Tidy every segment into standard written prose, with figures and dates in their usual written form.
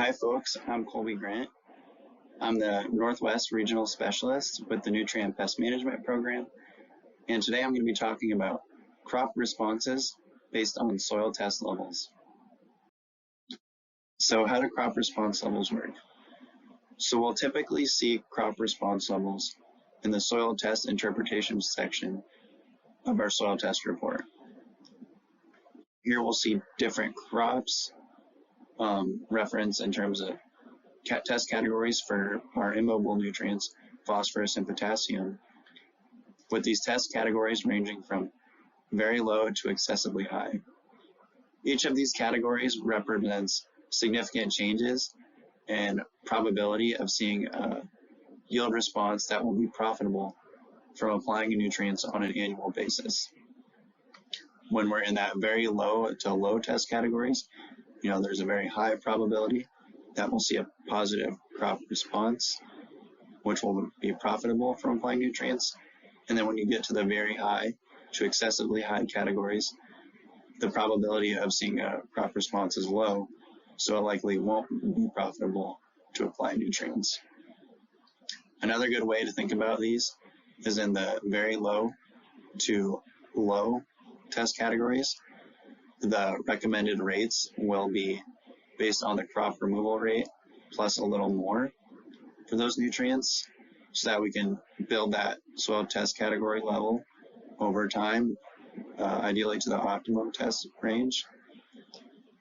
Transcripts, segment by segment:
Hi folks, I'm Colby Grant. I'm the Northwest Regional Specialist with the Nutrient Pest Management Program, and today I'm going to be talking about crop responses based on soil test levels. So how do crop response levels work? So we'll typically see crop response levels in the soil test interpretation section of our soil test report. Here we'll see different crops referenced in terms of test categories for our immobile nutrients, phosphorus and potassium, with these test categories ranging from very low to excessively high. Each of these categories represents significant changes and probability of seeing a yield response that will be profitable from applying nutrients on an annual basis. When we're in that very low to low test categories, there's a very high probability that we'll see a positive crop response, which will be profitable from applying nutrients. And then when you get to the very high to excessively high categories, the probability of seeing a crop response is low, so it likely won't be profitable to apply nutrients. Another good way to think about these is in the very low to low test categories. The recommended rates will be based on the crop removal rate plus a little more for those nutrients, so that we can build that soil test category level over time, ideally to the optimum test range.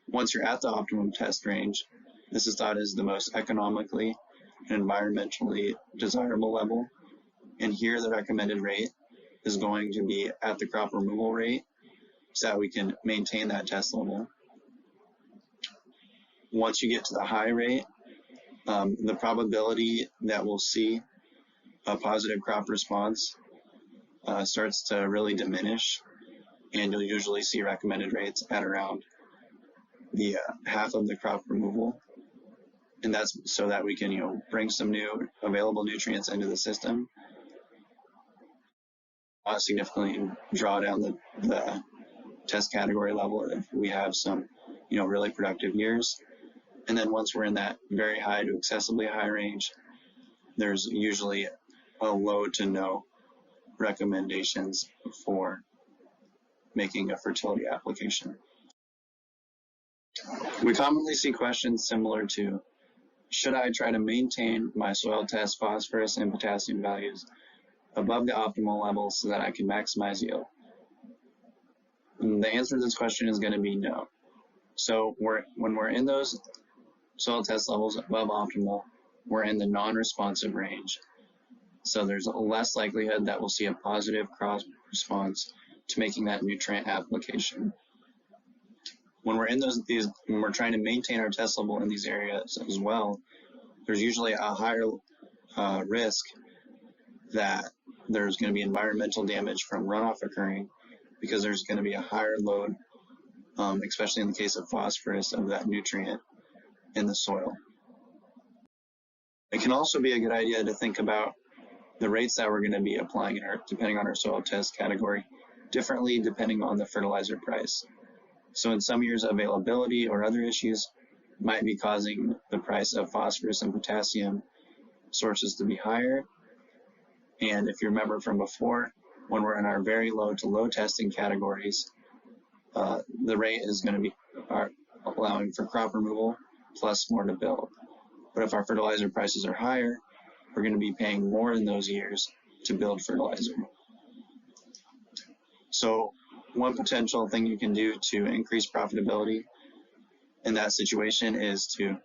Once you're at the optimum test range, this is thought as the most economically and environmentally desirable level, and here the recommended rate is going to be at the crop removal rate so that we can maintain that test level. Once you get to the high rate, the probability that we'll see a positive crop response starts to really diminish, and you'll usually see recommended rates at around the half of the crop removal, and that's so that we can bring some new available nutrients into the system, significantly draw down the test category level if we have some really productive years. And then once we're in that very high to excessively high range, there's usually a low to no recommendations for making a fertility application. We commonly see questions similar to, should I try to maintain my soil test phosphorus and potassium values above the optimal levels so that I can maximize yield? And the answer to this question is going to be no. So when we're in those soil test levels above optimal, we're in the non-responsive range. So there's a less likelihood that we'll see a positive cross response to making that nutrient application. When we're in when we're trying to maintain our test level in these areas as well, there's usually a higher risk that there's going to be environmental damage from runoff occurring, because there's going to be a higher load, especially in the case of phosphorus, of that nutrient in the soil. It can also be a good idea to think about the rates that we're going to be applying depending on our soil test category differently depending on the fertilizer price. So in some years, availability or other issues might be causing the price of phosphorus and potassium sources to be higher. And if you remember from before, when we're in our very low to low testing categories, the rate is going to be allowing for crop removal plus more to build. But if our fertilizer prices are higher, we're going to be paying more in those years to build fertilizer. So one potential thing you can do to increase profitability in that situation is to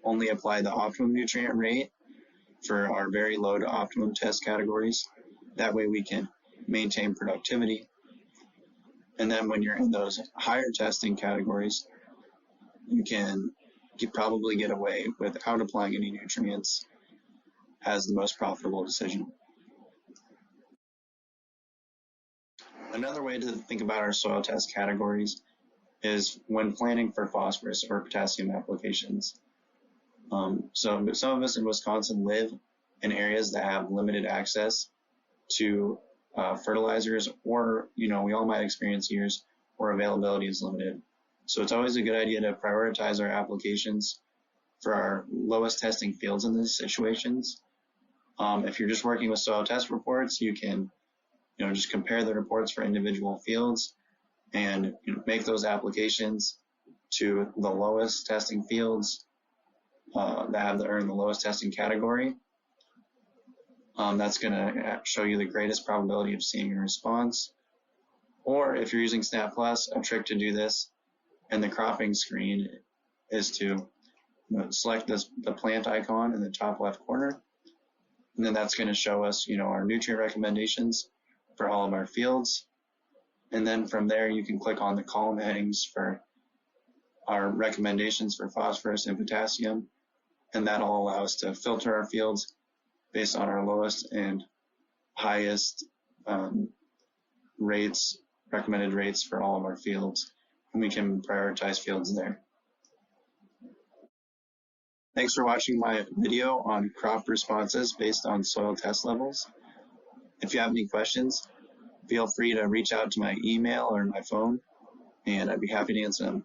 only apply the optimum nutrient rate for our very low to optimum test categories. That way we can maintain productivity. And then when you're in those higher testing categories, you probably get away without applying any nutrients as the most profitable decision. Another way to think about our soil test categories is when planning for phosphorus or potassium applications. So some of us in Wisconsin live in areas that have limited access to fertilizers, or we all might experience years where availability is limited. So it's always a good idea to prioritize our applications for our lowest testing fields in these situations. If you're just working with soil test reports, you can just compare the reports for individual fields and make those applications to the lowest testing fields that earn the lowest testing category. That's going to show you the greatest probability of seeing a response. Or if you're using Snap Plus, a trick to do this in the cropping screen is to select the plant icon in the top left corner, and then that's going to show us our nutrient recommendations for all of our fields. And then from there you can click on the column headings for our recommendations for phosphorus and potassium, and that'll allow us to filter our fields based on our lowest and highest recommended rates for all of our fields, and we can prioritize fields there. Thanks for watching my video on crop responses based on soil test levels. If you have any questions, feel free to reach out to my email or my phone, and I'd be happy to answer them.